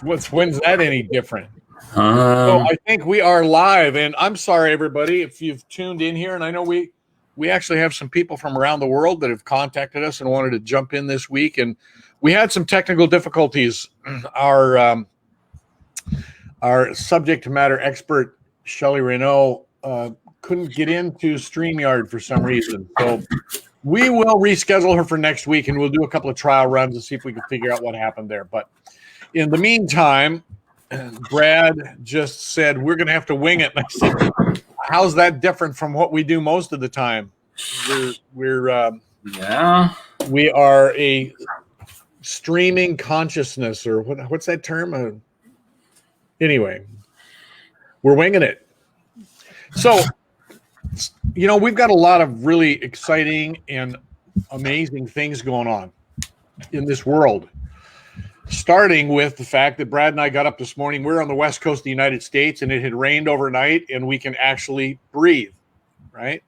When's that any different? So Um, I think we are live, and I'm sorry, everybody, if you've tuned in here. And I know we actually have some people from around the world that have contacted us and wanted to jump in this week, and we had some technical difficulties. Our subject matter expert, Shelley Renault, couldn't get into StreamYard for some reason. So we will reschedule her for next week, and we'll do a couple of trial runs and see if we can figure out what happened there. But in the meantime, Brad just said, we're going to have to wing it. And I said, how's that different from what we do most of the time? We are a streaming consciousness, or what's that term? Anyway, we're winging it. So, we've got a lot of really exciting and amazing things going on in this world. Starting with the fact that Brad and I got up this morning. We're on the west coast of the United States, and it had rained overnight, and we can actually breathe, right?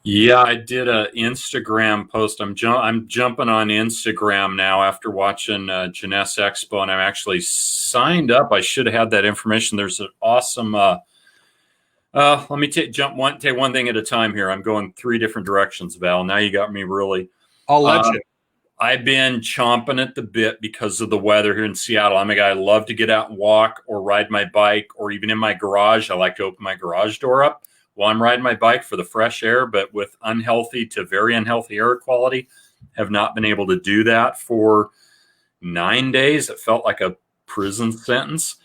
Yeah, I did an Instagram post. I'm jumping on Instagram now after watching Jeunesse Expo, and I'm actually signed up. I should have had that information. There's an awesome. Let me take one thing at a time here. I'm going 3 different directions, Val. Now you got me really. I'll let you. I've been chomping at the bit because of the weather here in Seattle. I'm a guy I love to get out and walk or ride my bike, or even in my garage. I like to open my garage door up while I'm riding my bike for the fresh air, but with unhealthy to very unhealthy air quality, have not been able to do that for 9 days. It felt like a prison sentence.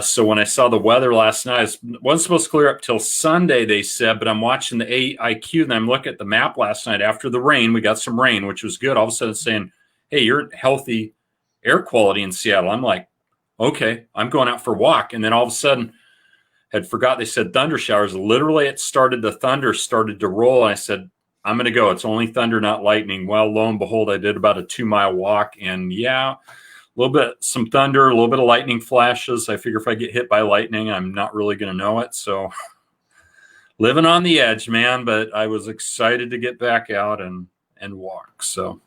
So when I saw the weather last night, it wasn't supposed to clear up till Sunday, they said, but I'm watching the AIQ, and I'm looking at the map last night after the rain. We got some rain, which was good. All of a sudden it's saying, hey, you're healthy air quality in Seattle. I'm like, okay, I'm going out for a walk. And then all of a sudden, had forgot they said thunder showers. Literally, the thunder started to roll. And I said, I'm going to go. It's only thunder, not lightning. Well, lo and behold, I did about a 2-mile walk, and yeah, a little bit, some thunder, a little bit of lightning flashes. I figure if I get hit by lightning, I'm not really going to know it. So living on the edge, man, but I was excited to get back out and walk. So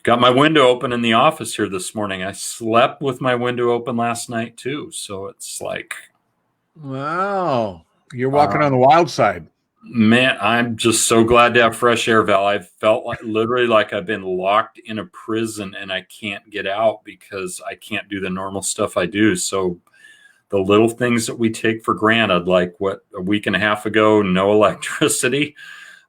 got my window open in the office here this morning. I slept with my window open last night too. So it's like, wow, you're walking on the wild side. Man, I'm just so glad to have fresh air, Val. I felt literally like I've been locked in a prison and I can't get out because I can't do the normal stuff I do. So the little things that we take for granted, like a week and a half ago, no electricity,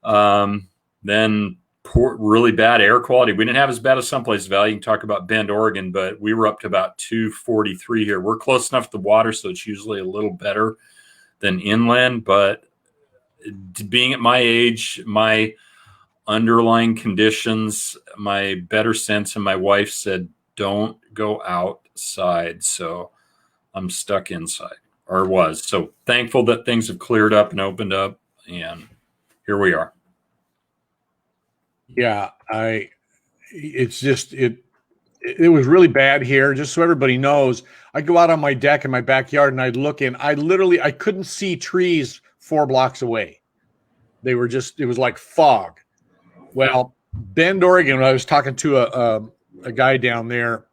then poor, really bad air quality. We didn't have as bad as someplace, Val. You can talk about Bend, Oregon, but we were up to about 243 here. We're close enough to the water, so it's usually a little better than inland, but being at my age, my underlying conditions, my better sense, and my wife said, don't go outside. So I'm stuck inside, or was. So thankful that things have cleared up and opened up, and here we are. Yeah, it was really bad here. Just so everybody knows, I go out on my deck in my backyard and I'd look in. I couldn't see trees 4 blocks away. It was like fog. Well, Bend, Oregon, I was talking to a guy down there,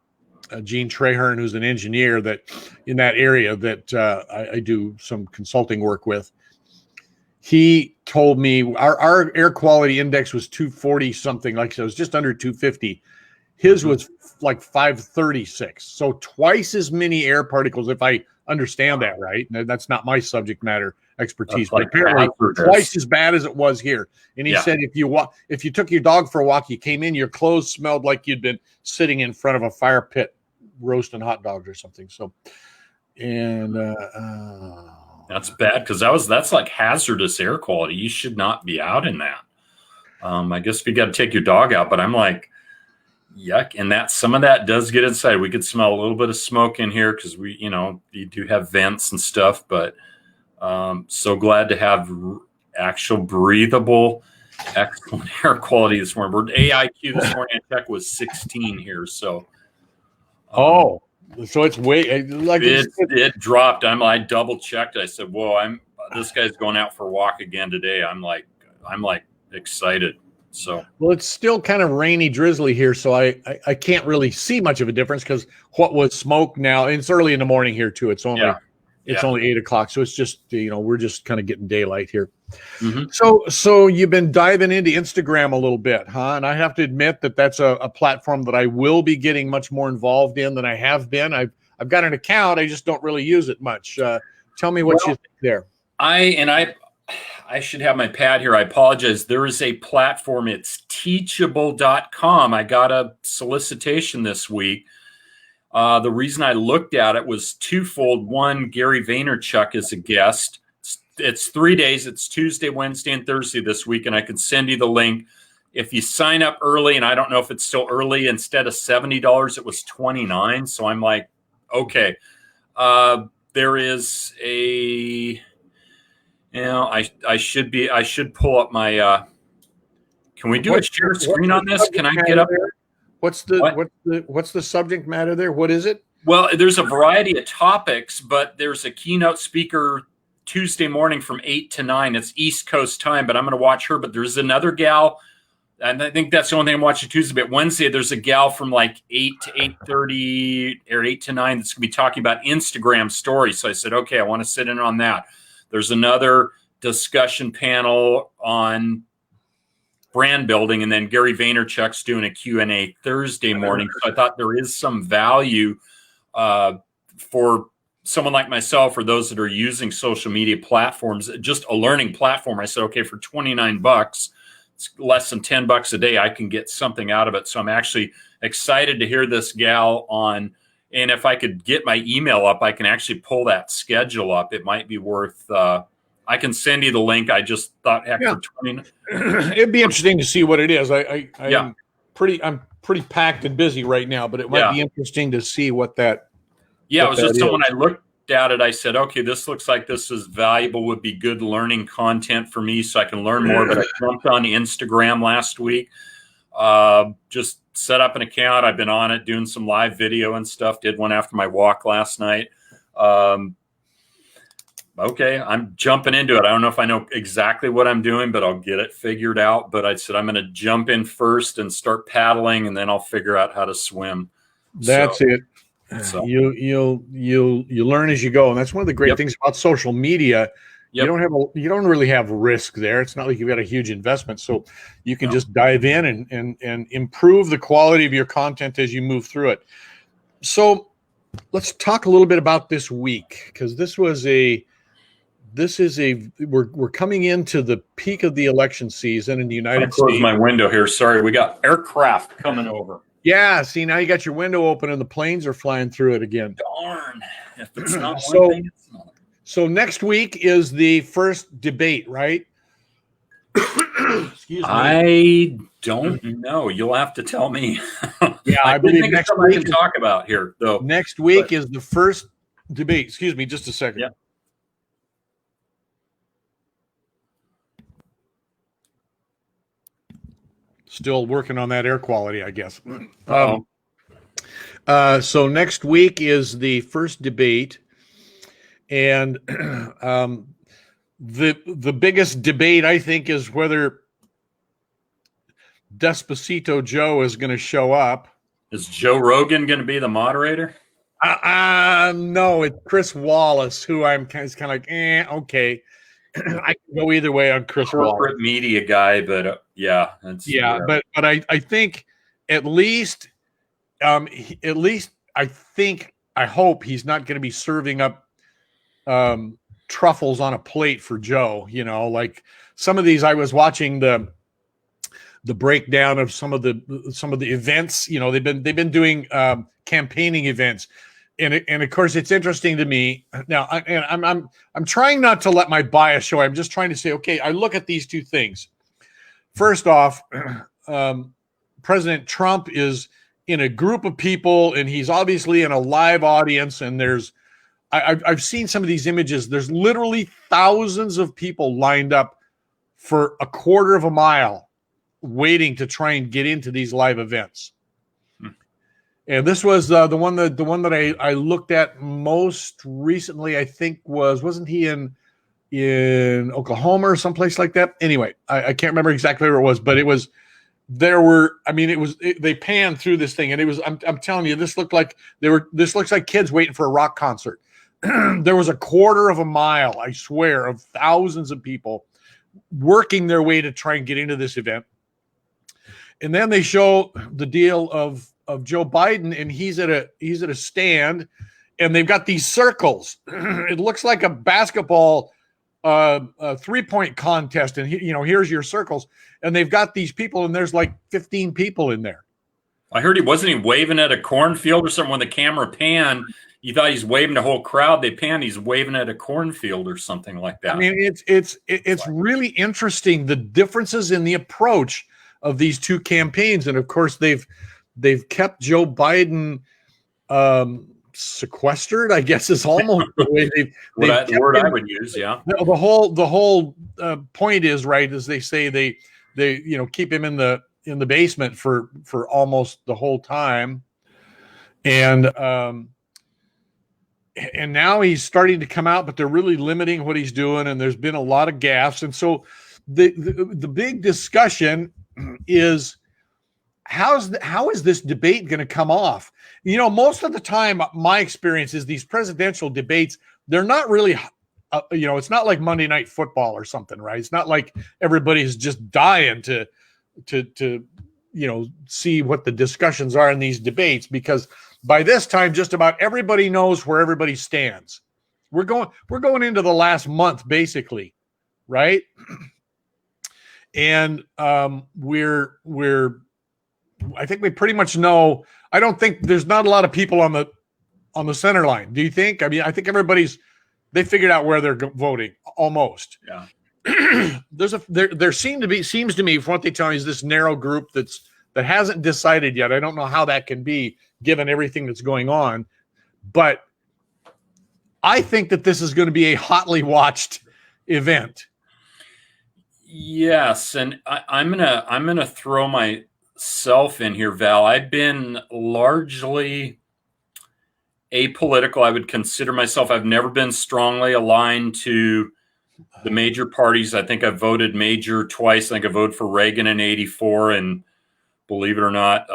Gene Trahern, who's an engineer that in that area that I do some consulting work with. He told me our air quality index was 240 something, like so it was just under 250. His was like 536. So twice as many air particles, if I understand that right. That's not my subject matter expertise, but apparently twice as bad as it was here. And he said if you took your dog for a walk, you came in, your clothes smelled like you'd been sitting in front of a fire pit roasting hot dogs or something. So, and that's bad because that's like hazardous air quality. You should not be out in that. I guess if you got to take your dog out, but I'm like, yuck. And that some of that does get inside. We could smell a little bit of smoke in here because you do have vents and stuff, but so glad to have actual breathable, excellent air quality this morning. We're AIQ this morning. I checked was 16 here. So, so it's way like it dropped. I double checked. I said, whoa, this guy's going out for a walk again today. I'm like excited. So, well, it's still kind of rainy, drizzly here, so I can't really see much of a difference because what was smoke now, and it's early in the morning here too. It's only yeah. it's only 8 o'clock, so it's just we're just kind of getting daylight here. Mm-hmm. So you've been diving into Instagram a little bit, huh? And I have to admit that that's a platform that I will be getting much more involved in than I have been. I've got an account, I just don't really use it much. Tell me what you think there. I should have my pad here. I apologize. There is a platform. It's teachable.com. I got a solicitation this week. The reason I looked at it was twofold. One, Gary Vaynerchuk is a guest. It's 3 days. It's Tuesday, Wednesday, and Thursday this week, and I can send you the link. If you sign up early, and I don't know if it's still early, instead of $70, it was $29. So I'm like, okay. There is a... I should pull up my. Can we do a share screen on this? Can I get up there? What's the subject matter there? What is it? Well, there's a variety of topics, but there's a keynote speaker Tuesday morning from 8 to 9. It's East Coast time, but I'm going to watch her. But there's another gal, and I think that's the only thing I'm watching Tuesday. But Wednesday, there's a gal from like 8 to 8:30 or 8 to 9 that's going to be talking about Instagram stories. So I said, okay, I want to sit in on that. There's another discussion panel on brand building, and then Gary Vaynerchuk's doing a Q&A Thursday morning. So I thought there is some value for someone like myself or those that are using social media platforms, just a learning platform. I said, okay, for $29, it's less than $10 a day, I can get something out of it. So I'm actually excited to hear this gal on. And if I could get my email up, I can actually pull that schedule up. It might be worth. I can send you the link. I just thought, heck, for 20. It'd be interesting to see what it is. I'm pretty packed and busy right now, but it might be interesting to see what that. Yeah, it was just someone I looked at it. I said, okay, this looks like this is valuable. Would be good learning content for me, so I can learn more. But I jumped on Instagram last week. Just set up an account. I've been on it doing some live video and stuff. Did one after my walk last night. Okay, I'm jumping into it. I don't know if I know exactly what I'm doing, but I'll get it figured out. But I said I'm going to jump in first and start paddling, and then I'll figure out how to swim. That's it. So. You learn as you go, and that's one of the great things about social media. You don't really have risk there. It's not like you've got a huge investment, so you can just dive in and improve the quality of your content as you move through it. So let's talk a little bit about this week, because we're coming into the peak of the election season in the United States. Close my window here. Sorry, we got aircraft coming over. Yeah, see, now you got your window open and the planes are flying through it again. Darn! If it's not one thing, it's not. So next week is the first debate, right? Excuse me. I don't know. You'll have to tell me. Yeah, I believe next week I can talk about here, though. Next week is the first debate. Excuse me, just a second. Yeah. Still working on that air quality, I guess. So next week is the first debate, and the biggest debate, I think, is whether Despacito Joe is going to show up. Is Joe Rogan going to be the moderator? No, it's Chris Wallace, who I'm kind of like, okay. I can go either way on Chris Wallace. Corporate media guy, but but I think at least I hope he's not going to be serving up truffles on a plate for Joe. You know, like some of these, I was watching the breakdown of some of the events. You know, they've been doing campaigning events. And of course, it's interesting to me now. I'm trying not to let my bias show. I'm just trying to say, okay, I look at these two things. First off, President Trump is in a group of people, and he's obviously in a live audience. And I've seen some of these images. There's literally thousands of people lined up for a quarter of a mile, waiting to try and get into these live events. And this was the one that I looked at most recently. I think wasn't he in Oklahoma or someplace like that? Anyway, I can't remember exactly where it was, but it was there were, I mean, they panned through this thing, and it was, I'm telling you, this looks like kids waiting for a rock concert. There was a quarter of a mile, I swear, of thousands of people working their way to try and get into this event. And then they show the deal of Joe Biden, and he's at a stand, and they've got these circles. It looks like a basketball a 3-point contest, and here's your circles, and they've got these people, and there's like 15 people in there. I heard he wasn't waving at a cornfield or something. When the camera panned, you thought he's waving the whole crowd. They panned, he's waving at a cornfield or something like that. I mean, it's really interesting, the differences in the approach of these two campaigns, and of course they've kept Joe Biden sequestered, I guess is almost the way the word I would use. Yeah. The whole point is, right, as they say, they keep him in the basement for almost the whole time. And now he's starting to come out, but they're really limiting what he's doing. And there's been a lot of gaffes. And so the big discussion is, how is this debate going to come off? Most of the time, my experience is these presidential debates, they're not really, it's not like Monday Night Football or something, right? It's not like everybody's just dying to see what the discussions are in these debates, because by this time, just about everybody knows where everybody stands. We're going into the last month, basically, right? And I think we pretty much know. I don't think there's not a lot of people on the center line. Do you think? I mean, I think they figured out where they're voting almost. Yeah. There seems to me, from what they tell me, is this narrow group that hasn't decided yet. I don't know how that can be given everything that's going on, but I think that this is going to be a hotly watched event. Yes, and I'm gonna throw myself in here, Val. I've been largely apolitical. I would consider myself. I've never been strongly aligned to the major parties. I think I've voted major twice. I think I voted for Reagan in '84, and believe it or not,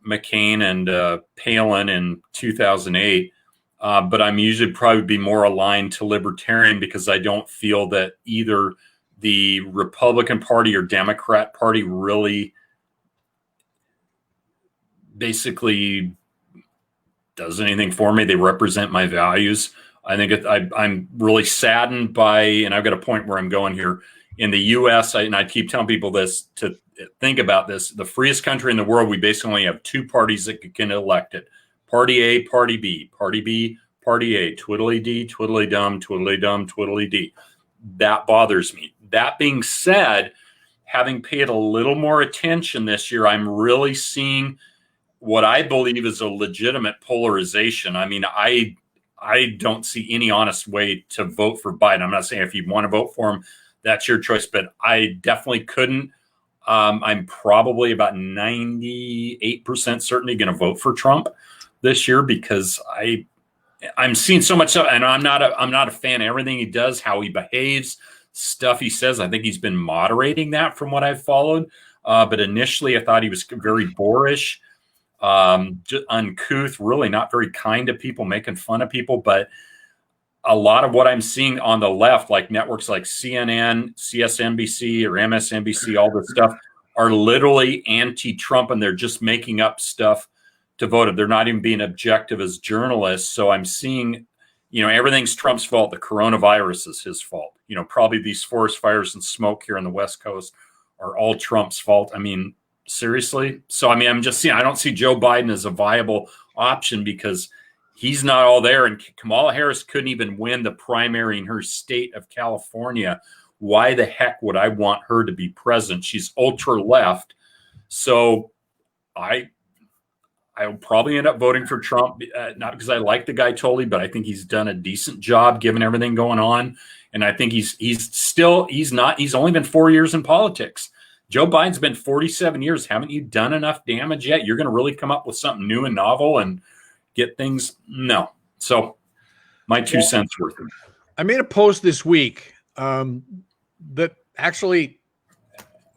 McCain and Palin in 2008. But I'm usually probably be more aligned to libertarian, because I don't feel that either the Republican Party or Democrat Party really basically does anything for me. They represent my values. I think I'm really saddened by, and I've got a point where I'm going here, in the U.S., and I keep telling people this, to think about this, the freest country in the world, we basically only have two parties that can get elected. Party A, Party B. Party B, Party A. Twiddly-dee, twiddly-dum, twiddly-dum, twiddly-dee. That bothers me. That being said, having paid a little more attention this year, I'm really seeing what I believe is a legitimate polarization. I mean, I don't see any honest way to vote for Biden. I'm not saying if you want to vote for him, that's your choice, but I definitely couldn't. I'm probably about 98% certainly going to vote for Trump this year, because I'm seeing so much stuff, and I'm not a fan of everything he does, how he behaves, stuff he says. I think he's been moderating that from what I've followed. But initially, I thought he was very boorish, just uncouth, really not very kind to people, making fun of people. But a lot of what I'm seeing on the left, like networks like CNN, CSNBC, or MSNBC, all this stuff, are literally anti-Trump, and they're just making up stuff to vote it. They're not even being objective as journalists. So I'm seeing, everything's Trump's fault. The coronavirus is his fault. Probably these forest fires and smoke here on the West Coast are all Trump's fault. I mean, seriously? So, I mean, I'm just seeing, I don't see Joe Biden as a viable option, because he's not all there. And Kamala Harris couldn't even win the primary in her state of California. Why the heck would I want her to be president? She's ultra left. So I'll probably end up voting for Trump, not because I like the guy totally, but I think he's done a decent job given everything going on. And I think he's only been 4 years in politics. Joe Biden's been 47 years. Haven't you done enough damage yet? You're going to really come up with something new and novel and get things? No. So my 2 cents worth. I made a post this week that actually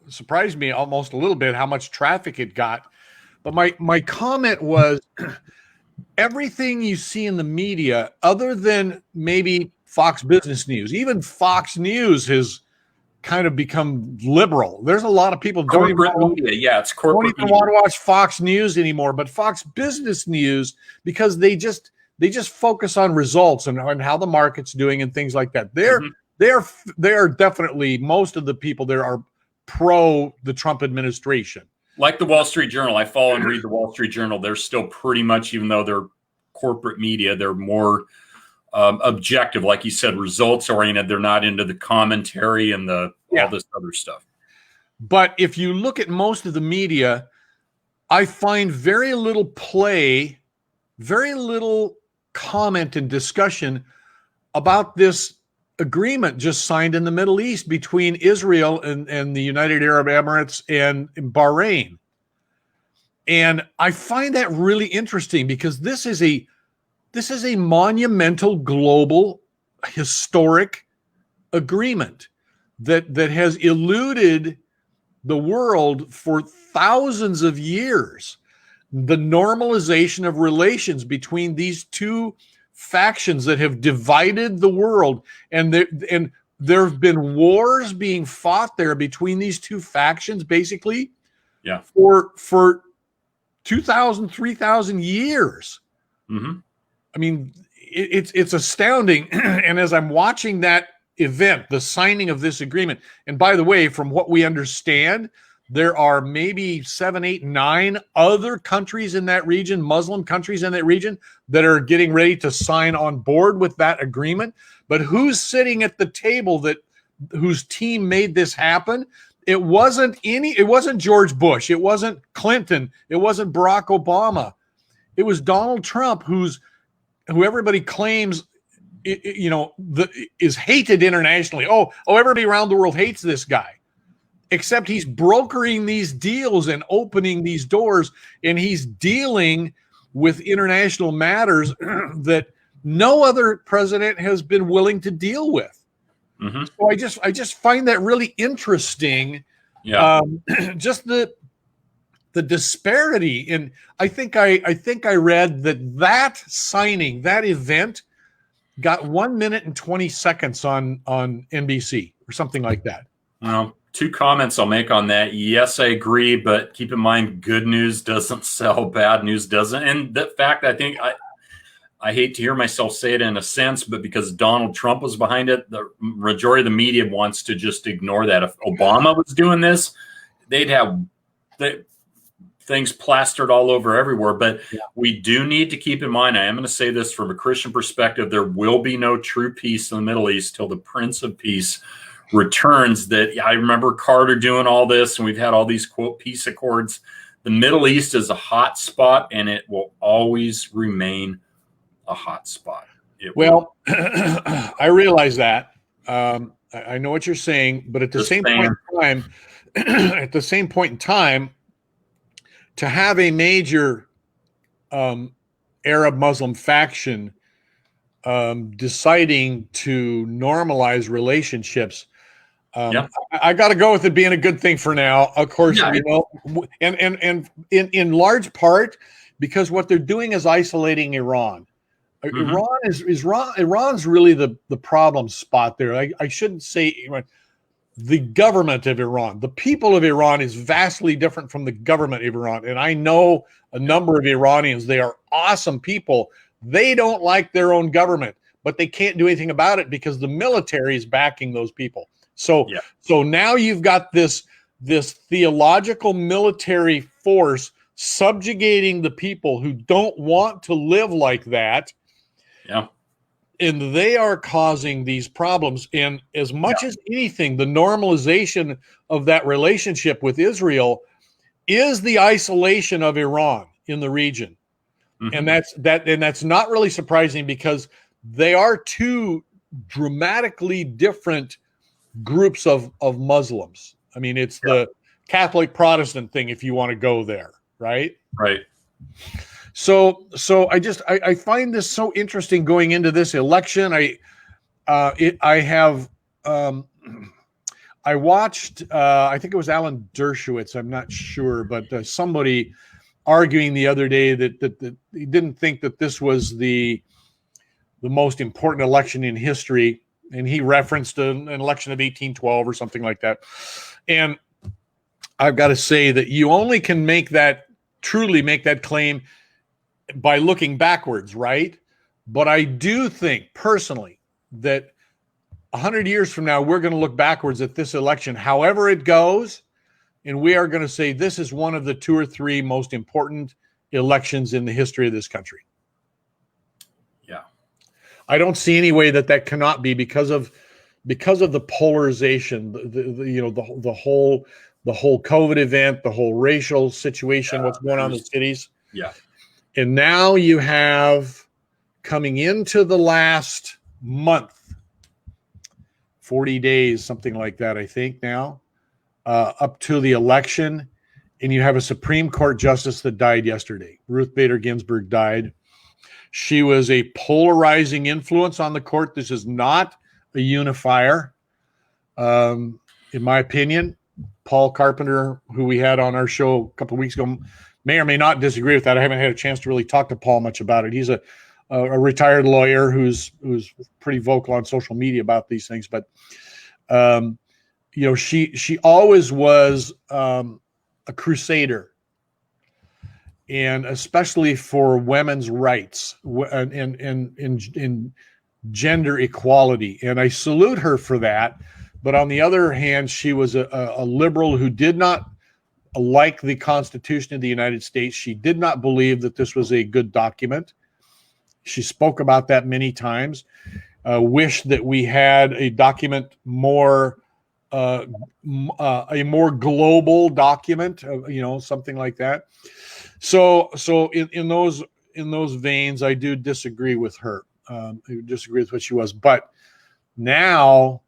surprised me almost a little bit how much traffic it got. But my comment was everything you see in the media, other than maybe Fox Business News, even Fox News has kind of become liberal. There's a lot of people don't even Corporate media. Yeah, it's corporate media. want to watch Fox News anymore, but Fox Business News, because they just focus on results and how the market's doing and things like that. They are definitely, most of the people there are pro the Trump administration. Like the Wall Street Journal. I follow and read the Wall Street Journal. They're still pretty much, even though they're corporate media, they're more objective, like you said, results oriented. They're not into the commentary and all this other stuff. But if you look at most of the media, I find very little play, very little comment and discussion about this agreement just signed in the Middle East between Israel and the United Arab Emirates and Bahrain. And I find that really interesting because this is a monumental global historic agreement that has eluded the world for thousands of years. The normalization of relations between these two factions that have divided the world, and there have been wars being fought there between these two factions, basically, for 2,000, 3,000 years. Mm-hmm. I mean, it's astounding. And as I'm watching that event, the signing of this agreement, and by the way, from what we understand, there are maybe 7, 8, 9 other countries in that region, Muslim countries in that region, that are getting ready to sign on board with that agreement. But who's sitting at the table whose team made this happen? It wasn't George Bush. It wasn't Clinton. It wasn't Barack Obama. It was Donald Trump, who everybody claims, is hated internationally. Oh, everybody around the world hates this guy. Except he's brokering these deals and opening these doors, and he's dealing with international matters that no other president has been willing to deal with. Mm-hmm. So I just find that really interesting. Yeah. Just the disparity. And I think I read that signing, that event, got 1 minute and 20 seconds on NBC or something like that. Well, 2 comments I'll make on that. Yes, I agree, but keep in mind, good news doesn't sell, bad news doesn't. And the fact, I think, I hate to hear myself say it in a sense, but because Donald Trump was behind it, the majority of the media wants to just ignore that. If Obama was doing this, they'd have things plastered all over everywhere. But we do need to keep in mind, I am going to say this from a Christian perspective, there will be no true peace in the Middle East till the Prince of Peace returns. That I remember Carter doing all this, and we've had all these quote peace accords. The Middle East is a hot spot, and it will always remain a hot spot. Well, I realize that. I know what you're saying, but at the same point in time, to have a major Arab Muslim faction deciding to normalize relationships, I got to go with it being a good thing for now. Of course, and in large part because what they're doing is isolating Iran. Mm-hmm. Iran's really the problem spot there. I shouldn't say the government of Iran. The people of Iran is vastly different from the government of Iran. And I know a number of Iranians. They are awesome people. They don't like their own government, but they can't do anything about it because the military is backing those people. So now you've got this theological military force subjugating the people who don't want to live like that. Yeah. And they are causing these problems. And as much as anything, the normalization of that relationship with Israel is the isolation of Iran in the region. Mm-hmm. And that's not really surprising because they are two dramatically different groups of Muslims. I mean, it's the Catholic Protestant thing if you want to go there, right? Right. So I find this so interesting going into this election. I I watched, I think it was Alan Dershowitz, I'm not sure, but somebody arguing the other day that he didn't think that this was the most important election in history, and he referenced an election of 1812 or something like that. And I've got to say that you only can truly make that claim by looking backwards, right? But I do think personally that 100 years from now, we're going to look backwards at this election, however it goes, and we are going to say this is one of the 2 or 3 most important elections in the history of this country. Yeah. I don't see any way that cannot be because of the polarization, the whole COVID event, the whole racial situation, what's going on in the cities. Yeah. And now you have coming into the last month, 40 days, something like that, I think now, up to the election, and you have a Supreme Court justice that died yesterday. Ruth Bader Ginsburg died. She was a polarizing influence on the court. This is not a unifier. In my opinion, Paul Carpenter, who we had on our show a couple of weeks ago, may or may not disagree with that. I haven't had a chance to really talk to Paul much about it. He's a retired lawyer who's pretty vocal on social media about these things. But she always was a crusader, and especially for women's rights and gender equality. And I salute her for that. But on the other hand, she was a liberal who did not like the Constitution of the United States. She did not believe that this was a good document. She spoke about that many times. Wished that we had a document a more global document, something like that. So in those veins, I do disagree with her. I disagree with what she was. But now,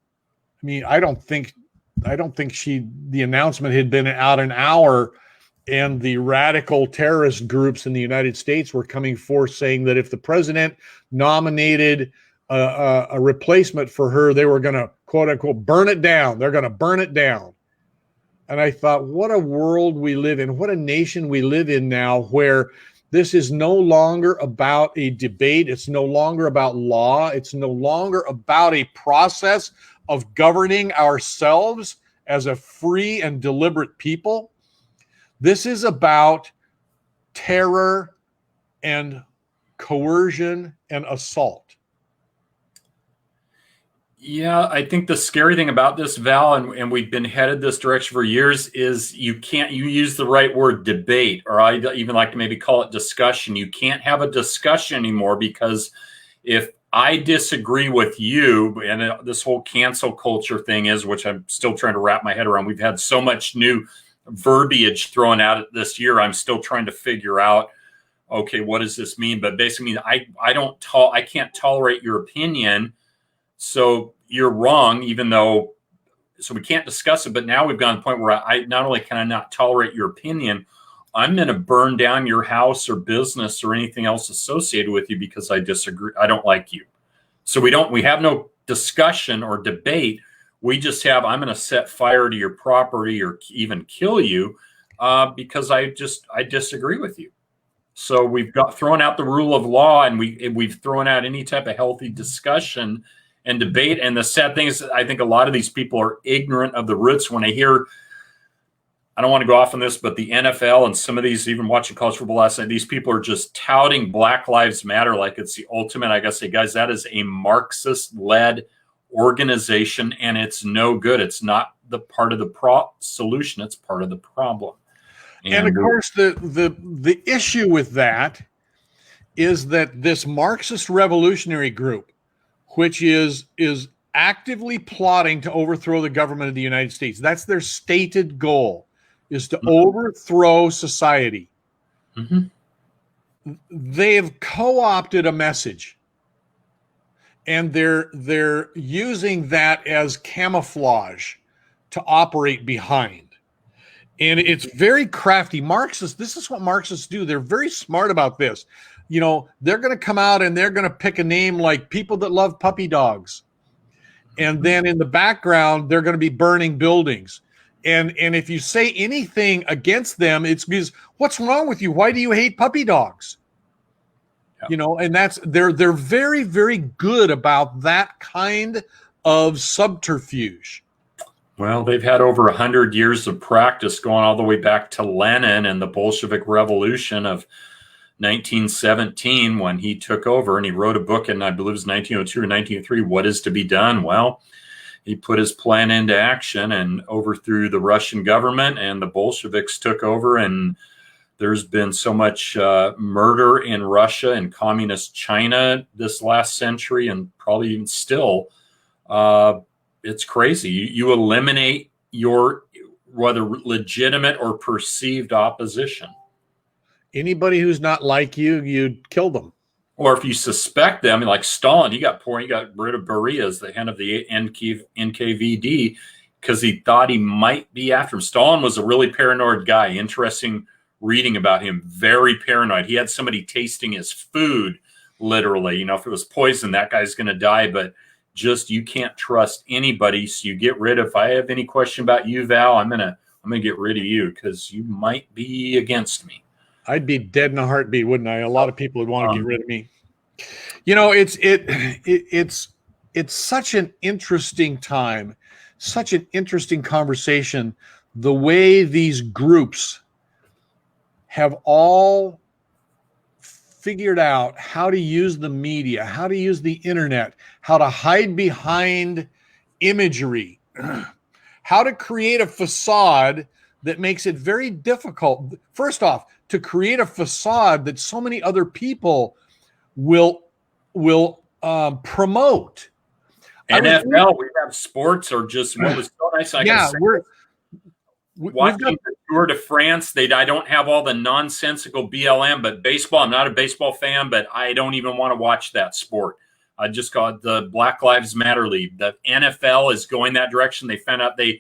I mean, I don't think the announcement had been out an hour, and the radical terrorist groups in the United States were coming forth saying that if the president nominated a replacement for her, they were going to, quote unquote, burn it down. They're going to burn it down. And I thought, what a world we live in, what a nation we live in now, where this is no longer about a debate. It's no longer about law. It's no longer about a process of governing ourselves as a free and deliberate people. This is about terror and coercion and assault. Yeah, I think the scary thing about this, Val, and we've been headed this direction for years, is you use the right word, debate, or I even like to maybe call it discussion. You can't have a discussion anymore, because if I disagree with you, and this whole cancel culture thing is, which I'm still trying to wrap my head around. We've had so much new verbiage thrown out this year. I'm still trying to figure out, okay, what does this mean? But basically, I can't tolerate your opinion. So you're wrong, so we can't discuss it. But now we've gone to the point where I not only can I not tolerate your opinion, I'm going to burn down your house or business or anything else associated with you because I disagree. I don't like you. So we have no discussion or debate. We just have, I'm going to set fire to your property or even kill you because I disagree with you. So we've thrown out the rule of law, and we've thrown out any type of healthy discussion and debate. And the sad thing is, I think a lot of these people are ignorant of the roots. When I hear, I don't want to go off on this, but the NFL and some of these, even watching college football last night, these people are just touting Black Lives Matter like it's the ultimate. I gotta say, guys, that is a Marxist-led organization, and it's no good. It's not the part of the solution; it's part of the problem. And of course, the issue with that is that this Marxist revolutionary group, which is actively plotting to overthrow the government of the United States, that's their stated goal, is to overthrow society. Mm-hmm. They've co-opted a message, and they're using that as camouflage to operate behind. And it's very crafty. Marxists, this is what Marxists do. They're very smart about this. They're going to come out and they're going to pick a name like people that love puppy dogs. And then in the background, they're going to be burning buildings. And if you say anything against them, it's because, what's wrong with you? Why do you hate puppy dogs? Yeah. You know, and they're very, very good about that kind of subterfuge. Well, they've had over 100 years of practice, going all the way back to Lenin and the Bolshevik Revolution of 1917 when he took over, and he wrote a book in, I believe it was 1902 or 1903, What is to be Done? Well, he put his plan into action and overthrew the Russian government, and the Bolsheviks took over, and there's been so much murder in Russia and communist China this last century, and probably even still. It's crazy. You eliminate your, whether legitimate or perceived opposition. Anybody who's not like you, you kill them. Or if you suspect them, like Stalin, he got rid of Beria as the head of the NKVD because he thought he might be after him. Stalin was a really paranoid guy. Interesting reading about him. Very paranoid. He had somebody tasting his food, literally. You know, if it was poison, that guy's going to die. But just, you can't trust anybody. So you get rid of, if I have any question about you, Val, I'm gonna get rid of you because you might be against me. I'd be dead in a heartbeat, wouldn't I? A lot of people would want to get rid of me. You know, it's such an interesting time, such an interesting conversation. The way these groups have all figured out how to use the media, how to use the internet, how to hide behind imagery, how to create a facade that makes it very difficult. First off, to create a facade that so many other people will promote. NFL, we have sports, or just what was so nice. Watching the Tour de France, I don't have all the nonsensical BLM, but baseball, I'm not a baseball fan, but I don't even want to watch that sport. I just got the Black Lives Matter League. The NFL is going that direction. They found out the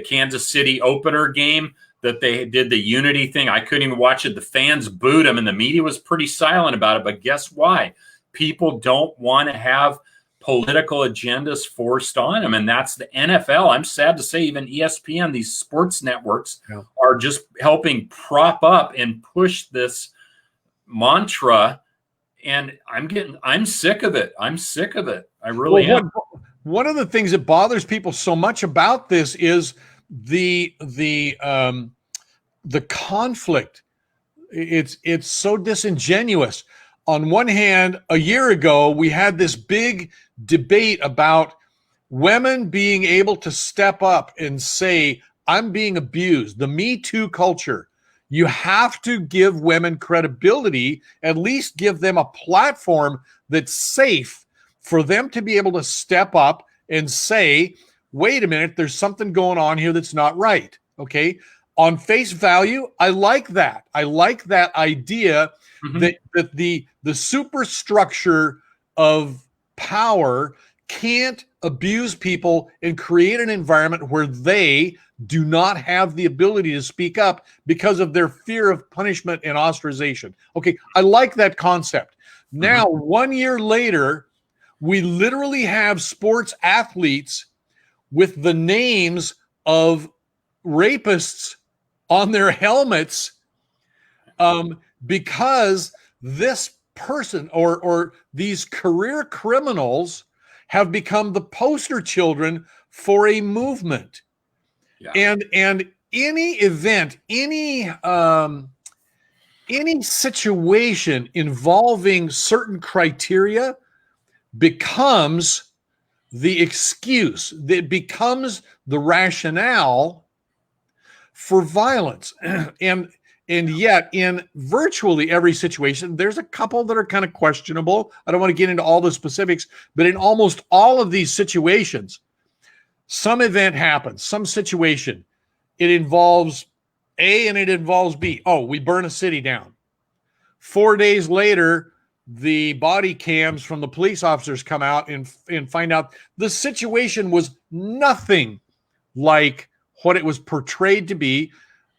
Kansas City opener game that they did the unity thing. I couldn't even watch it. The fans booed them, and the media was pretty silent about it. But guess why? People don't want to have political agendas forced on them, and that's the NFL. I'm sad to say even ESPN, these sports networks, are just helping prop up and push this mantra, and I'm sick of it. I'm sick of it. I really am. One of the things that bothers people so much about this is the conflict. It's so disingenuous. On one hand, a year ago, we had this big debate about women being able to step up and say, I'm being abused. The Me Too culture. You have to give women credibility, at least give them a platform that's safe for them to be able to step up and say, wait a minute, there's something going on here that's not right. Okay. On face value, I like that. I like that idea that the superstructure of power can't abuse people and create an environment where they do not have the ability to speak up because of their fear of punishment and ostracization. Okay, I like that concept. Now, 1 year later, we literally have sports athletes with the names of rapists on their helmets because this person or these career criminals have become the poster children for a movement. Yeah. And any event, any situation involving certain criteria becomes the excuse, that becomes the rationale for violence. And yet in virtually every situation, there's a couple that are kind of questionable. I don't want to get into all the specifics, but in almost all of these situations, some event happens, some situation. It involves A and it involves B. Oh, we burn a city down. 4 days later, the body cams from the police officers come out and find out the situation was nothing like what it was portrayed to be.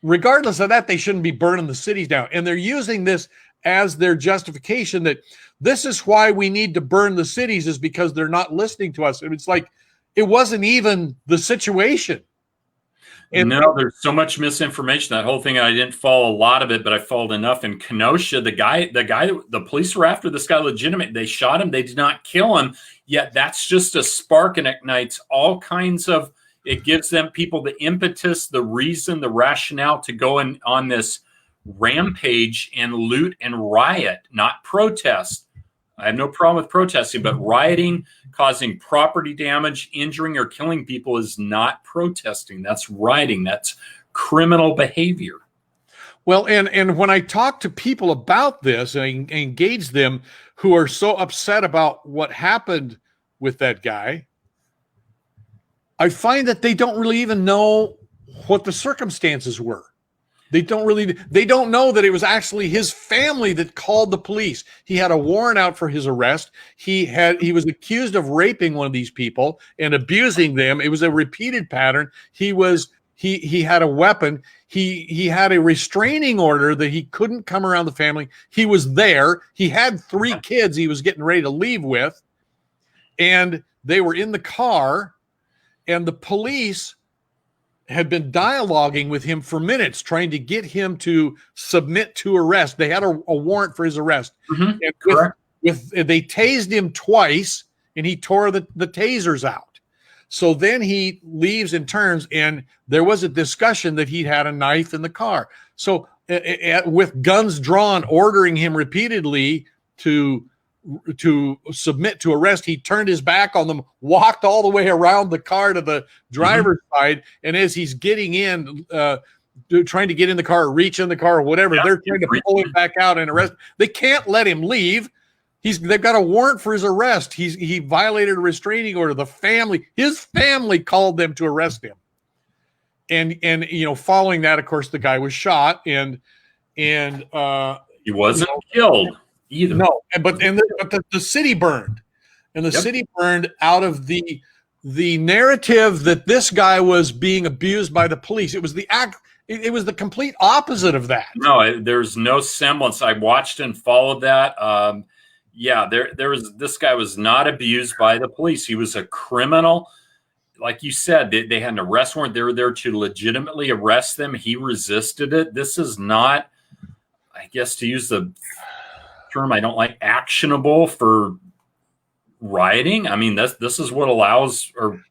Regardless of that, they shouldn't be burning the cities down. And they're using this as their justification that this is why we need to burn the cities, is because they're not listening to us. And it's like, It wasn't even the situation. And no, there's so much misinformation. That whole thing, I didn't follow a lot of it, but I followed enough. In Kenosha, the police were after this guy legitimate. They shot him. They did not kill him. Yet that's just a spark, and ignites all kinds of. It gives them people the impetus, the reason, the rationale to go on this rampage and loot and riot, not protest. I have no problem with protesting, but rioting, causing property damage, injuring or killing people is not protesting. That's rioting. That's criminal behavior. Well, and when I talk to people about this and I engage them who are so upset about what happened with that guy, I find that they don't really even know what the circumstances were. They don't know that it was actually his family that called the police. He had a warrant out for his arrest. He was accused of raping one of these people and abusing them. It was a repeated pattern. He had a weapon. He had a restraining order that he couldn't come around the family. He was there. He had 3 kids he was getting ready to leave with, and they were in the car, and the police had been dialoguing with him for minutes, trying to get him to submit to arrest. They had a warrant for his arrest. Mm-hmm. And they tased him twice, and he tore the tasers out. So then he leaves and turns, and there was a discussion that he'd had a knife in the car. So with guns drawn, ordering him repeatedly to submit to arrest, he turned his back on them, walked all the way around the car to the driver's side, and as he's getting in, trying to get in the car, reach in the car or whatever, they're trying to pull him back out and arrest. They can't let him leave. They've got a warrant for his arrest. He violated a restraining order. His family called them to arrest him. And following that, of course, the guy was shot, and he wasn't killed either. No, but the city burned, and the city burned out of the narrative that this guy was being abused by the police. It was the complete opposite of that. No, there's no semblance. I watched and followed that. This guy was not abused by the police. He was a criminal. Like you said, they had an arrest warrant. They were there to legitimately arrest them. He resisted it. This is not, I guess, to use the term I don't like, actionable for rioting. I mean, this is what allows or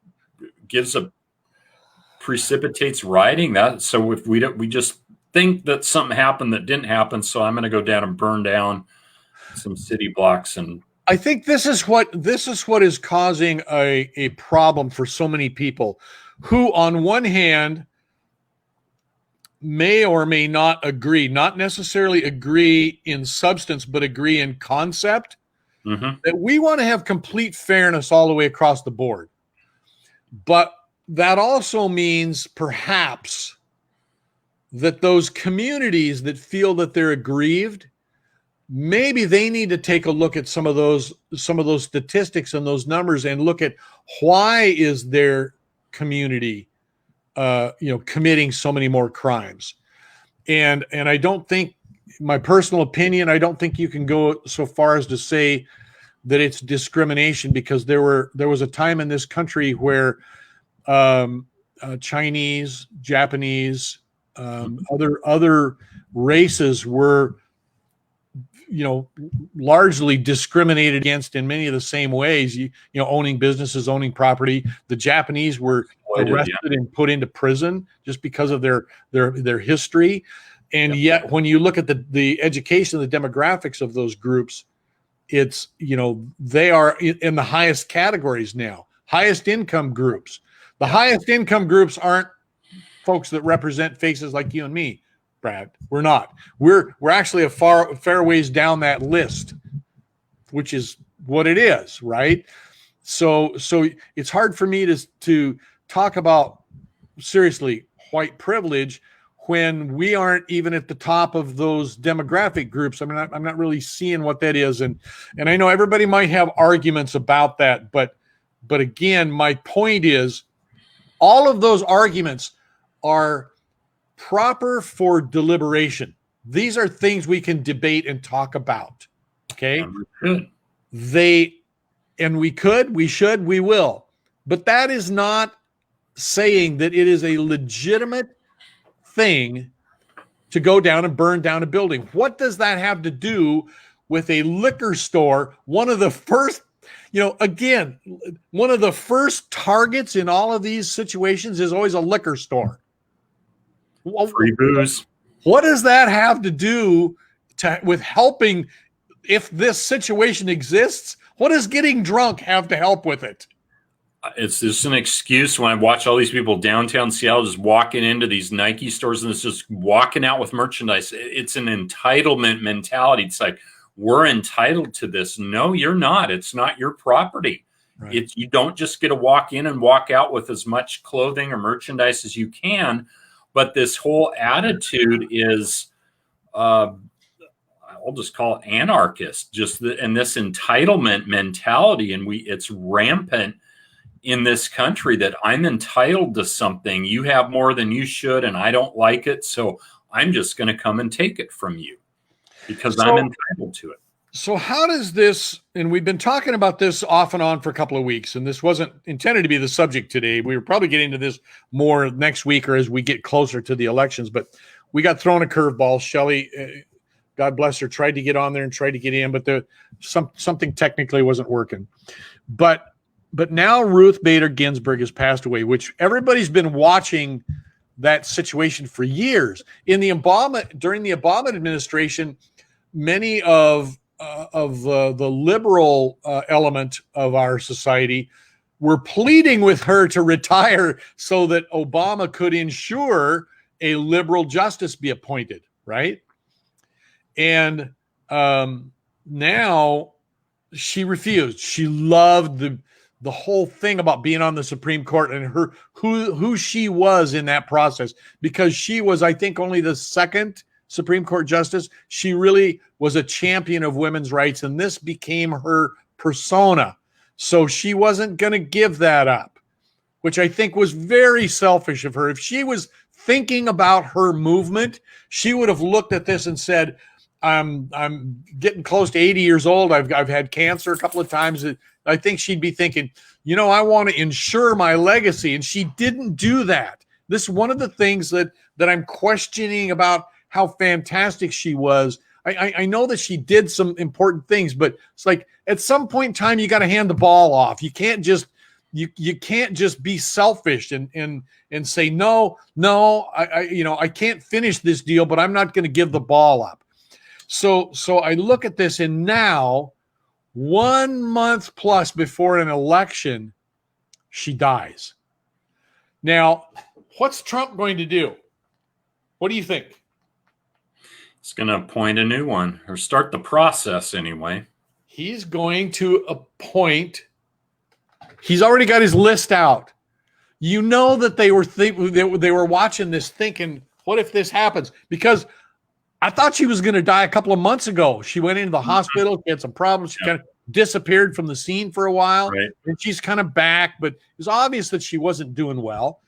precipitates rioting. So if we just think that something happened that didn't happen, so I'm going to go down and burn down some city blocks. And I think this is what is causing a problem for so many people who, on one hand, may or may not agree, not necessarily agree in substance, but agree in concept, that we want to have complete fairness all the way across the board. But that also means perhaps that those communities that feel that they're aggrieved, maybe they need to take a look at some of those statistics and those numbers and look at why is their community committing so many more crimes. And I don't think, my personal opinion, I don't think you can go so far as to say that it's discrimination, because there was a time in this country where Chinese, Japanese, other races were largely discriminated against in many of the same ways. Owning businesses, owning property. The Japanese were arrested and put into prison just because of their history. And yet, when you look at the education, the demographics of those groups, it's they are in the highest categories now, highest income groups. The highest income groups aren't folks that represent faces like you and me, Brad. We're not. We're actually a fair ways down that list, which is what it is, right? So it's hard for me to talk about seriously white privilege when we aren't even at the top of those demographic groups. I mean, I'm not really seeing what that is, and I know everybody might have arguments about that, but again, my point is, all of those arguments are proper for deliberation. These are things we can debate and talk about. Okay. We should, we will. But that is not saying that it is a legitimate thing to go down and burn down a building. What does that have to do with a liquor store? One of the first, again, one of the first targets in all of these situations is always a liquor store. Free booze. What does that have to do with helping? If this situation exists, what does getting drunk have to help with it? It's just an excuse when I watch all these people downtown Seattle just walking into these Nike stores and it's just walking out with merchandise. It's an entitlement mentality. It's like, we're entitled to this. No, you're not. It's not your property. Right. You don't just get to walk in and walk out with as much clothing or merchandise as you can. But this whole attitude is, I'll just call it anarchist, and this entitlement mentality. And it's rampant in this country that I'm entitled to something. You have more than you should, and I don't like it. So I'm just going to come and take it from you because I'm entitled to it. So how does this, and we've been talking about this off and on for a couple of weeks, and this wasn't intended to be the subject today. We were probably getting to this more next week or as we get closer to the elections, but we got thrown a curveball. Shelley, God bless her, tried to get on there and tried to get in, but something technically wasn't working. But now Ruth Bader Ginsburg has passed away, which everybody's been watching that situation for years. During the Obama administration, many of the liberal element of our society were pleading with her to retire so that Obama could ensure a liberal justice be appointed, right? And now she refused. She loved the whole thing about being on the Supreme Court and who she was in that process, because she was, I think, only the second Supreme Court justice. She really was a champion of women's rights, and this became her persona. So she wasn't going to give that up, which I think was very selfish of her. If she was thinking about her movement, she would have looked at this and said, I'm getting close to 80 years old. I've had cancer a couple of times. I think she'd be thinking, I want to ensure my legacy. And she didn't do that. This is one of the things that I'm questioning about how fantastic she was. I know that she did some important things, but it's like at some point in time, you got to hand the ball off. You can't just you can't just be selfish and say, no, I can't finish this deal, but I'm not going to give the ball up. So I look at this, and now 1 month plus before an election, she dies. Now, what's Trump going to do? What do you think? He's going to appoint a new one, or start the process anyway. He's going to appoint. He's already got his list out. You know that they were watching this thinking, what if this happens? Because I thought she was going to die a couple of months ago. She went into the hospital. She had some problems. She kind of disappeared from the scene for a while. Right. And she's kind of back, but it was obvious that she wasn't doing well.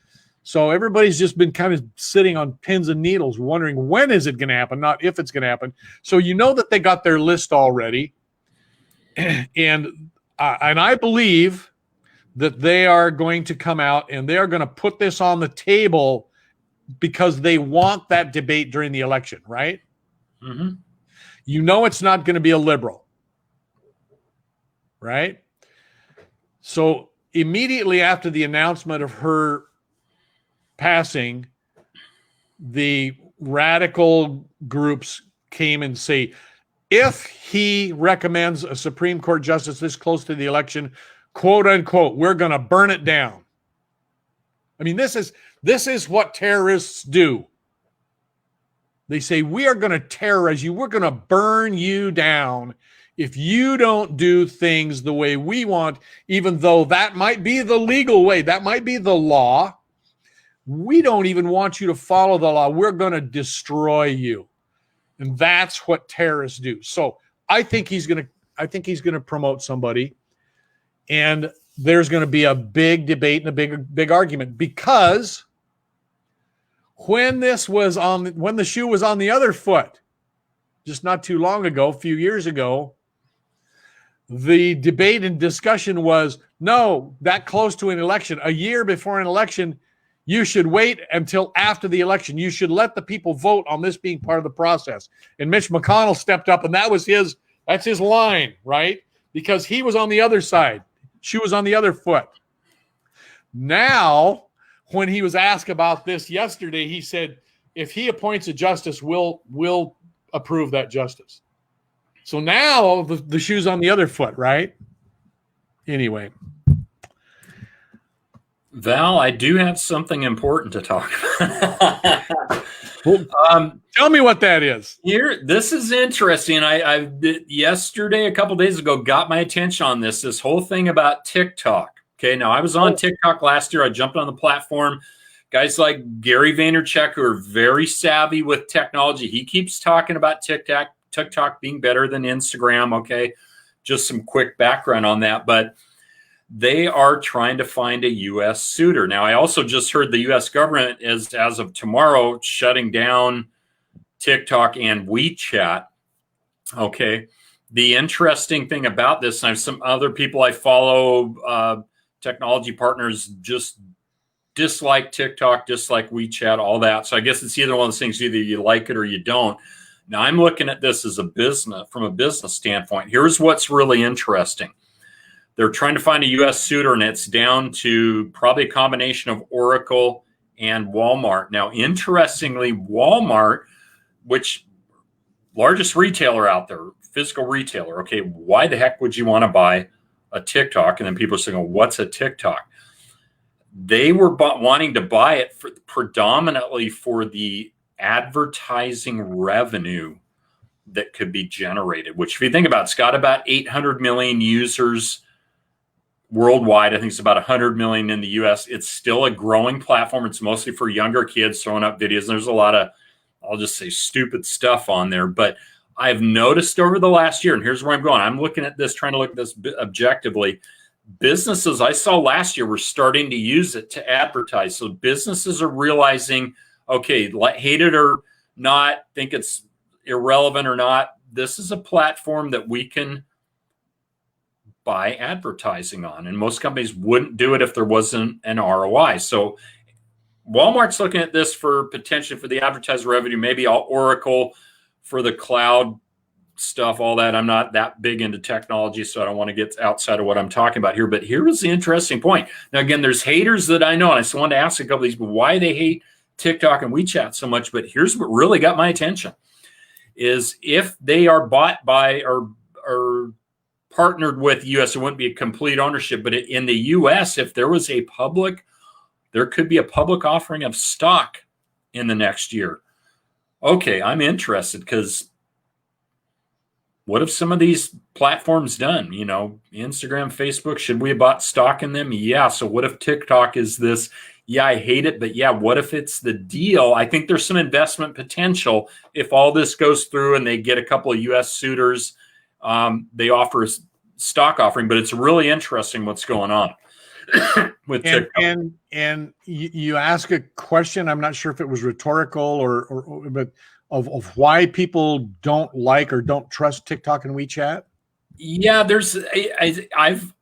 So everybody's just been kind of sitting on pins and needles, wondering when is it going to happen, not if it's going to happen. So you know that they got their list already. And I believe that they are going to come out and they are going to put this on the table because they want that debate during the election, right? Mm-hmm. You know it's not going to be a liberal, right? So immediately after the announcement of her passing, the radical groups came and say, if he recommends a Supreme Court justice this close to the election, quote unquote, we're going to burn it down. I mean, this is what terrorists do. They say, we are going to terrorize you. We're going to burn you down if you don't do things the way we want, even though that might be the legal way. That might be the law. We don't even want you to follow the law. We're going to destroy you. And that's what terrorists do. So I think he's going to promote somebody, and there's going to be a big debate and a big argument, because when the shoe was on the other foot, just not too long ago, a few years ago, the debate and discussion was, no, that close to an election, a year before an election, you should wait until after the election. You should let the people vote on this being part of the process. And Mitch McConnell stepped up, and that's his line, right? Because he was on the other side. She was on the other foot. Now, when he was asked about this yesterday, he said, if he appoints a justice, we'll approve that justice. So now the shoe's on the other foot, right? Anyway. Val, I do have something important to talk about. Well, tell me what that is. This is interesting. I yesterday, a couple days ago, got my attention on this whole thing about TikTok. Okay, now I was on TikTok last year. I jumped on the platform. Guys like Gary Vaynerchuk, who are very savvy with technology, he keeps talking about TikTok being better than Instagram. Okay, just some quick background on that, but they are trying to find a U.S. suitor. Now, I also just heard the U.S. government is, as of tomorrow, shutting down TikTok and WeChat. Okay. The interesting thing about this, and I have some other people I follow, technology partners, just dislike TikTok, dislike WeChat, all that. So I guess it's either one of those things, either you like it or you don't. Now, I'm looking at this as from a business standpoint. Here's what's really interesting. They're trying to find a U.S. suitor, and it's down to probably a combination of Oracle and Walmart. Now, interestingly, Walmart, which largest retailer out there, physical retailer, okay, why the heck would you want to buy a TikTok? And then people are saying, well, what's a TikTok? They were wanting to buy it predominantly for the advertising revenue that could be generated, which if you think about, it's got about 800 million users worldwide. I think it's about 100 million in the US. It's still a growing platform. It's mostly for younger kids throwing up videos. And there's a lot of, I'll just say, stupid stuff on there. But I've noticed over the last year, and here's where I'm going. I'm looking at this, trying to look at this objectively. Businesses I saw last year were starting to use it to advertise. So businesses are realizing, okay, hate it or not, think it's irrelevant or not, this is a platform that we can buy advertising on. And most companies wouldn't do it if there wasn't an ROI. So Walmart's looking at this for potential for the advertiser revenue, maybe all Oracle for the cloud stuff, all that. I'm not that big into technology, so I don't want to get outside of what I'm talking about here. But here is the interesting point. Now, again, there's haters that I know, and I just wanted to ask a couple of these, but why they hate TikTok and WeChat so much. But here's what really got my attention is if they are bought by or partnered with the U.S., it wouldn't be a complete ownership. But in the U.S., if there was there could be a public offering of stock in the next year. Okay, I'm interested because what have some of these platforms done? You know, Instagram, Facebook, should we have bought stock in them? Yeah. So what if TikTok is this? Yeah, I hate it, but yeah, what if it's the deal? I think there's some investment potential if all this goes through and they get a couple of U.S. suitors. They offer a stock offering, but it's really interesting what's going on with TikTok. And you ask a question. I'm not sure if it was rhetorical but of why people don't like or don't trust TikTok and WeChat. Yeah,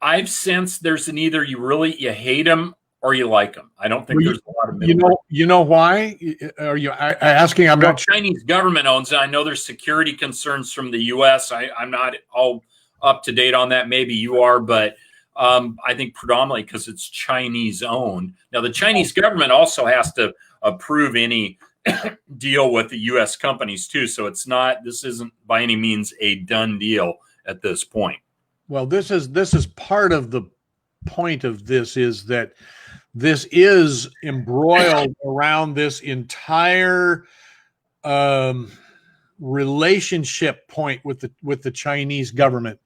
I've sensed there's an either you hate them or you like them. I don't think there's a lot of middle. You know why? Are you asking? I'm not sure. Chinese government owns it. I know there's security concerns from the U.S. I'm not all up to date on that. Maybe you are, but I think predominantly because it's Chinese owned. Now, the Chinese government also has to approve any deal with the U.S. companies too. So this isn't by any means a done deal at this point. Well, this is part of the point of this is that this is embroiled around this entire relationship point with the Chinese government.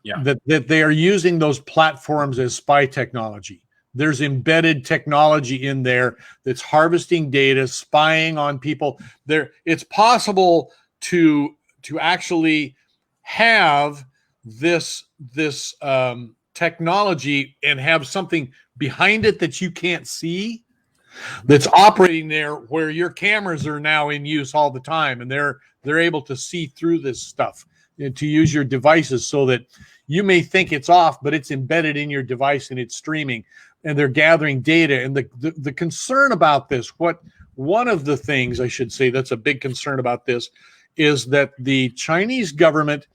Yeah. That they are using those platforms as spy technology. There's embedded technology in there that's harvesting data, spying on people. It's possible to actually have this technology and have something behind it that you can't see that's operating there, where your cameras are now in use all the time, and they're able to see through this stuff. to use your devices so that you may think it's off, but it's embedded in your device and it's streaming, and they're gathering data. And the concern about this, one of the things I should say that's a big concern about this, is that the Chinese government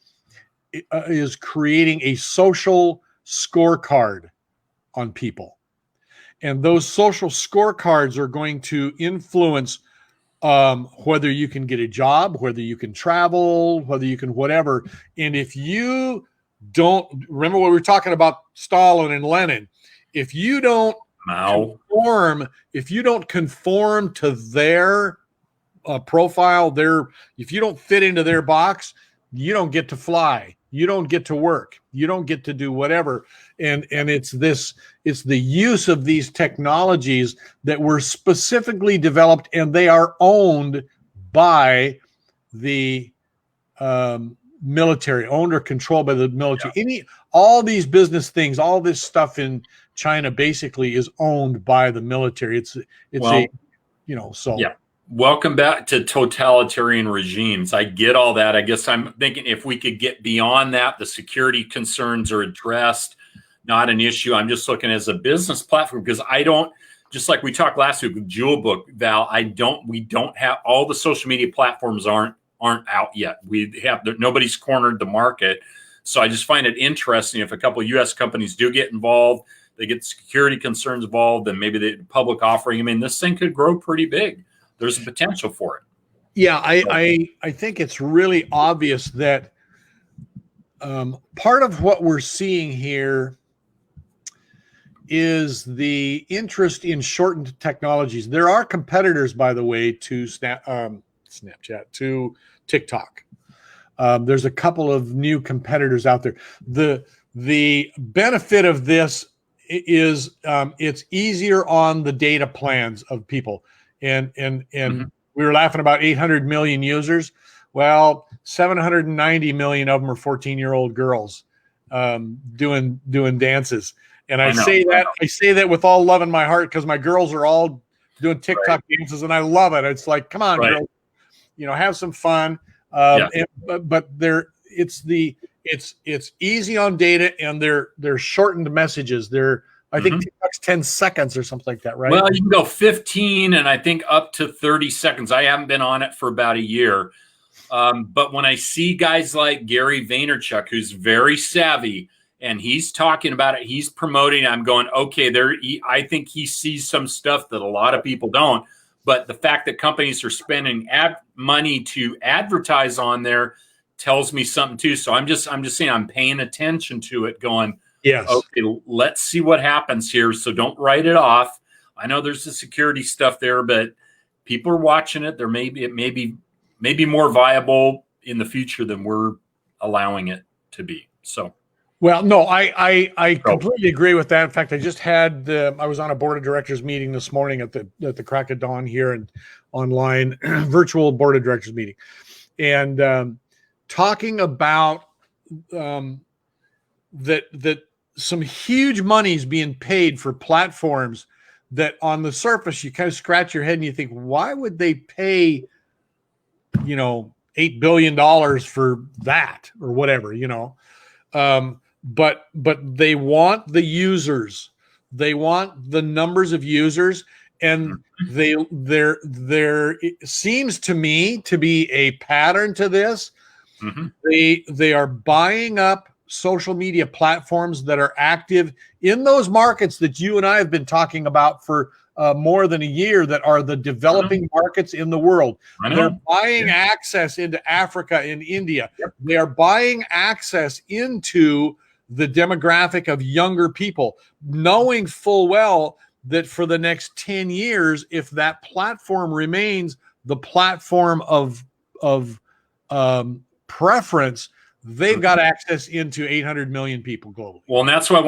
is creating a social scorecard on people. And those social scorecards are going to influence whether you can get a job, whether you can travel, whether you can whatever. And if you don't, remember what we were talking about Stalin and Lenin, if you don't conform to their profile, if you don't fit into their box, you don't get to fly, you don't get to work, you don't get to do whatever. And it's the use of these technologies that were specifically developed, and they are owned by the military, owned or controlled by the military. Yeah. All these business things, all this stuff in China basically is owned by the military. Yeah. Welcome back to totalitarian regimes. I get all that. I guess I'm thinking if we could get beyond that, the security concerns are addressed, not an issue. I'm just looking as a business platform, because I don't, just like we talked last week with Jewel Book, Val, we don't have, all the social media platforms aren't out yet. Nobody's cornered the market. So I just find it interesting if a couple of U.S. companies do get involved, they get security concerns involved, and maybe the public offering. I mean, this thing could grow pretty big. There's a potential for it. Yeah, I think it's really obvious that part of what we're seeing here is the interest in shortened technologies. There are competitors, by the way, to Snapchat, to TikTok. There's a couple of new competitors out there. The benefit of this is it's easier on the data plans of people. And mm-hmm. We were laughing about 800 million users. Well, 790 million of them are 14-year-old girls doing dances. And I say that with all love in my heart, because my girls are all doing TikTok dances, and I love it. It's like, come on, girls, have some fun. But it's easy on data, and they're shortened messages. I think TikTok's 10 seconds or something like that, right? Well, you can go 15 and I think up to 30 seconds. I haven't been on it for about a year. But when I see guys like Gary Vaynerchuk, who's very savvy, and he's talking about it, he's promoting, I'm going, okay, I think he sees some stuff that a lot of people don't. But the fact that companies are spending money to advertise on there tells me something too. So I'm just saying, I'm paying attention to it, going, yes, okay, let's see what happens here. So don't write it off. I know there's the security stuff there, but people are watching it. It may be more viable in the future than we're allowing it to be. So, well, no, I completely agree with that. In fact, I just had I was on a board of directors meeting this morning at the crack of dawn here, and online virtual board of directors meeting, and talking about that some huge money is being paid for platforms that on the surface you kind of scratch your head and you think, why would they pay $8 billion for that or whatever, but they want the users, they want the numbers of users, and there seems to me to be a pattern to this. Mm-hmm. They are buying up social media platforms that are active in those markets that you and I have been talking about for more than a year, that are the developing markets in the world. They're buying access into Africa and India. Yep. They are buying access into the demographic of younger people, knowing full well that for the next 10 years, if that platform remains the platform of preference, they've got access into 800 million people globally. Well, and that's why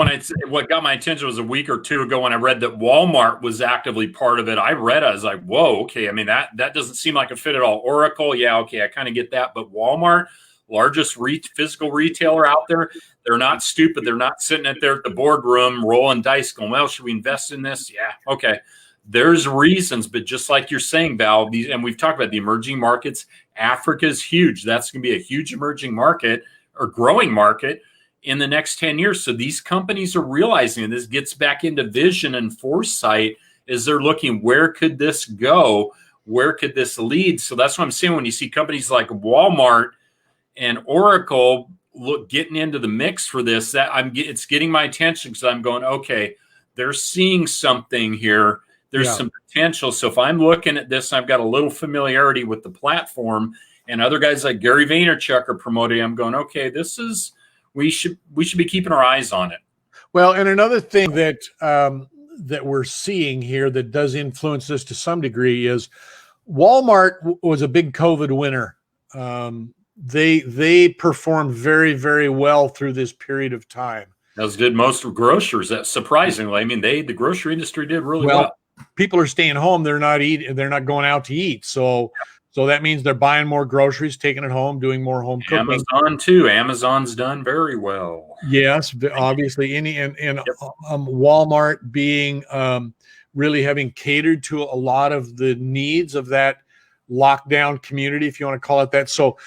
what got my attention was a week or two ago when I read that Walmart was actively part of it. I was like, whoa, okay. I mean, that doesn't seem like a fit at all. Oracle, yeah, okay, I kind of get that. But Walmart, largest physical retailer out there, they're not stupid. They're not sitting there at the boardroom rolling dice going, well, should we invest in this? Yeah, okay. there's reasons, but just like you're saying, Val, and we've talked about the emerging markets, Africa is huge. That's going to be a huge emerging market or growing market in the next 10 years. So these companies are realizing, and this gets back into vision and foresight, is they're looking, where could this go? Where could this lead? So that's what I'm saying. When you see companies like Walmart and Oracle getting into the mix for this, it's getting my attention, because I'm going, okay, they're seeing something here. There's some potential. So if I'm looking at this, I've got a little familiarity with the platform, and other guys like Gary Vaynerchuk are promoting, I'm going, okay, we should be keeping our eyes on it. Well, and another thing that that we're seeing here that does influence this to some degree is Walmart was a big COVID winner. They performed very, very well through this period of time. As did most grocers. Surprisingly, I mean, the grocery industry did really well. People are staying home. They're not going out to eat. So that means they're buying more groceries, taking it home, doing more home cooking. Amazon too. Amazon's done very well. Yes, obviously. Walmart being really having catered to a lot of the needs of that lockdown community, if you want to call it that. So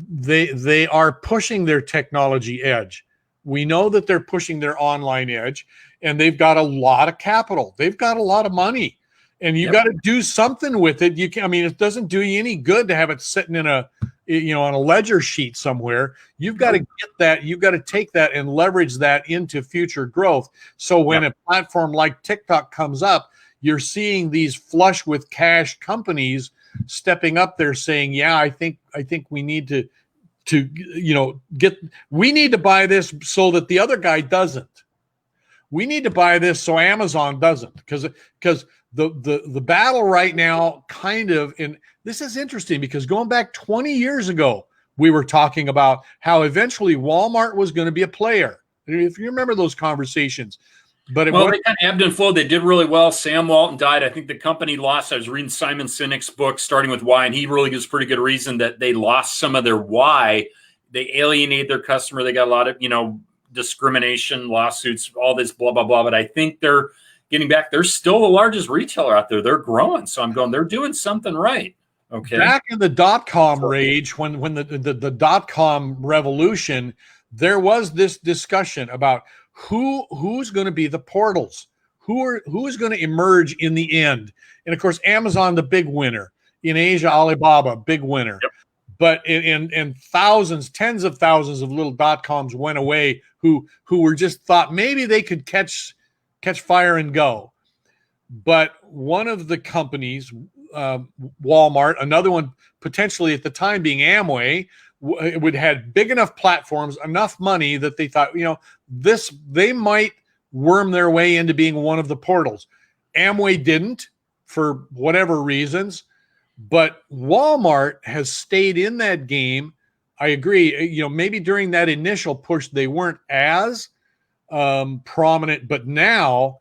they are pushing their technology edge. We know that they're pushing their online edge, and they've got a lot of capital. They've got a lot of money, and you got to do something with it. It doesn't do you any good to have it sitting in on a ledger sheet somewhere. You've got to get that. You've got to take that and leverage that into future growth. So when a platform like TikTok comes up, you're seeing these flush with cash companies stepping up there saying, yeah, I think we need to we need to buy this so that the other guy doesn't. We need to buy this so Amazon doesn't, because the battle right now and this is interesting, because going back 20 years ago, we were talking about how eventually Walmart was going to be a player. If you remember those conversations. But they kind of ebbed and flowed. They did really well. Sam Walton died. I think the company lost. I was reading Simon Sinek's book, Starting with Why, and he really gives pretty good reason that they lost some of their why. They alienated their customer. They got a lot of, discrimination, lawsuits, all this blah, blah, blah. But I think they're getting back. They're still the largest retailer out there. They're growing. So I'm going, they're doing something right. Okay. Back in the .com rage, when the .com revolution, there was this discussion about who's going to be the portals, who is going to emerge in the end. And of course, Amazon, the big winner. In Asia, Alibaba, big winner. Yep. But in thousands, tens of thousands of little .coms went away who were just thought maybe they could catch fire and go. But one of the companies, Walmart, another one potentially at the time being Amway, would had big enough platforms, enough money that they thought, they might worm their way into being one of the portals. Amway didn't, for whatever reasons, but Walmart has stayed in that game. I agree. Maybe during that initial push, they weren't as prominent, but now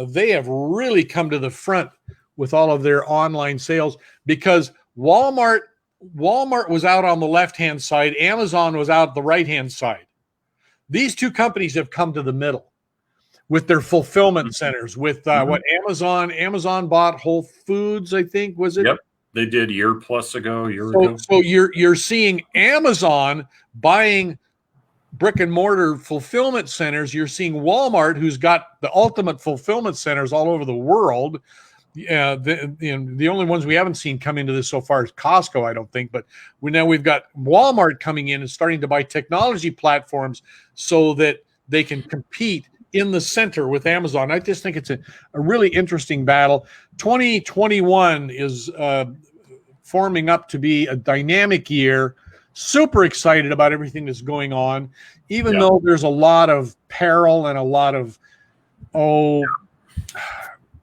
they have really come to the front with all of their online sales, because Walmart was out on the left-hand side. Amazon was out the right-hand side. These two companies have come to the middle with their fulfillment centers. With what Amazon bought Whole Foods, I think, was it? Yep, they did a year ago. So you're seeing Amazon buying brick and mortar fulfillment centers. You're seeing Walmart, who's got the ultimate fulfillment centers all over the world. The only ones we haven't seen come into this so far is Costco, I don't think, but we've got Walmart coming in and starting to buy technology platforms so that they can compete in the center with Amazon. I just think it's a really interesting battle. 2021 is forming up to be a dynamic year. Super excited about everything that's going on, even though there's a lot of peril and a lot of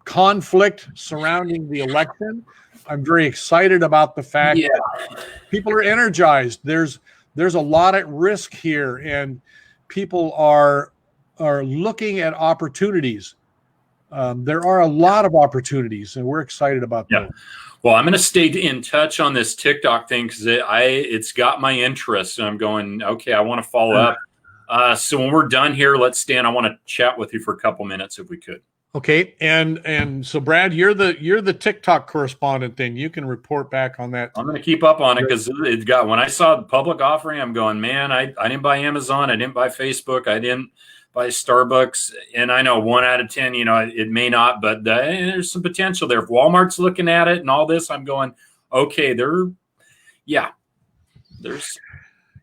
conflict surrounding the election. I'm very excited about the fact that people are energized. There's a lot at risk here, and people are looking at opportunities. There are a lot of opportunities, and we're excited about that. Well, I'm going to stay in touch on this TikTok thing because it's got my interest, and I'm going, okay, I want to follow up. So when we're done here, let's stand. I want to chat with you for a couple minutes if we could. Okay, and so Brad, you're the TikTok correspondent. Then you can report back on that. I'm going to keep up on it because it got, when I saw the public offering, I'm going, man, I didn't buy Amazon, I didn't buy Facebook, I didn't buy Starbucks, and I know 1 out of 10, you know, it may not, but there's some potential there. If Walmart's looking at it and all this, I'm going, okay, there's.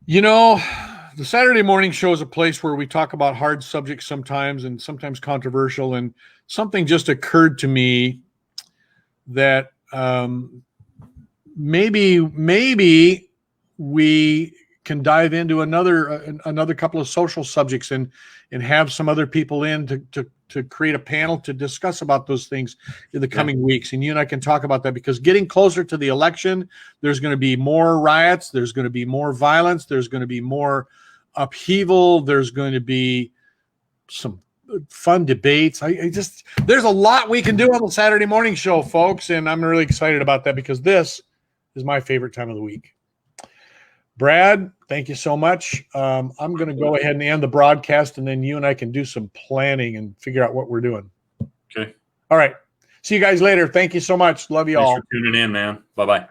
You know, the Saturday morning show is a place where we talk about hard subjects sometimes and sometimes controversial. And something just occurred to me that maybe we can dive into another couple of social subjects and have some other people in to create a panel to discuss about those things in the coming weeks. And you and I can talk about that, because getting closer to the election, there's going to be more riots, there's going to be more violence, there's going to be more upheaval, there's going to be some fun debates. There's a lot we can do on the Saturday morning show, folks, and I'm really excited about that, because this is my favorite time of the week. Brad, thank you so much. I'm going to go ahead and end the broadcast, and then you and I can do some planning and figure out what we're doing. Okay. All right. See you guys later. Thank you so much. Love you all. Thanks for tuning in, man. Bye-bye.